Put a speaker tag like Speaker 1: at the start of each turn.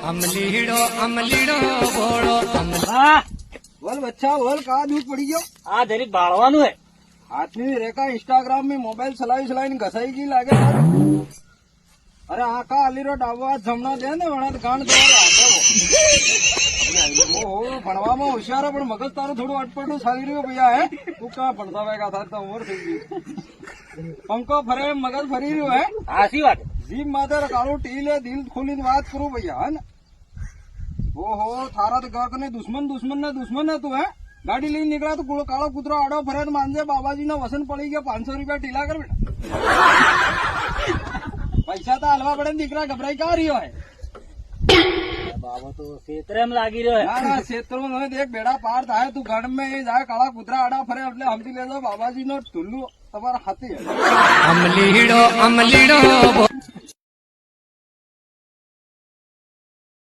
Speaker 1: अमलीड़ो अमलीड़ो बोलो
Speaker 2: હા
Speaker 3: बोल बच्चा बोल कहा दूध पड़ी गयो
Speaker 2: આ જરીક બાળવાનું હે
Speaker 3: हाथनी रेखा इंस्टाग्राम में मोबाइल चलाई चलाई घसाई की लागे अरे हाँ का अली रो डाबो जमना दे ने वणा गांड द्वारा ओहो भणवामा होशियार पण मगज तारो थोड़ो अटपटो साली રહ્યો भैया है तू का भणता वेगा था तो उमर થઈ ગઈ पंखो फरे मगज फरी રહ્યો है
Speaker 2: સાચી વાત
Speaker 3: जीभ माथे कालो टीले दिल खोली बात करो भैया है ना ओहो थारा तो गाक ने दुश्मन है तू है गाड़ी लઈને નીકળ્યા તો કાળો કૂતરો આડો ફરે માંજે બાબાજીનો વસન પડી ગયો 500 રૂપિયા ઢીલા કર બેટા પૈસા તો હાલવા પડે ને દીકરા ગભરાઈ કા રહ્યો હે
Speaker 2: બાબો તો ક્ષેત્રે લાગી રહ્યો હે
Speaker 3: ના ના ક્ષેત્રો નો દેખ બેડા પાર થાય તું ગણ में જાય કાળા કૂતરા આડા ફરે એટલે સમજી લેજો બાબાજીનો ઢુલ્લુ તમારા હાથી
Speaker 1: अमलीड़ो अमलीड़ो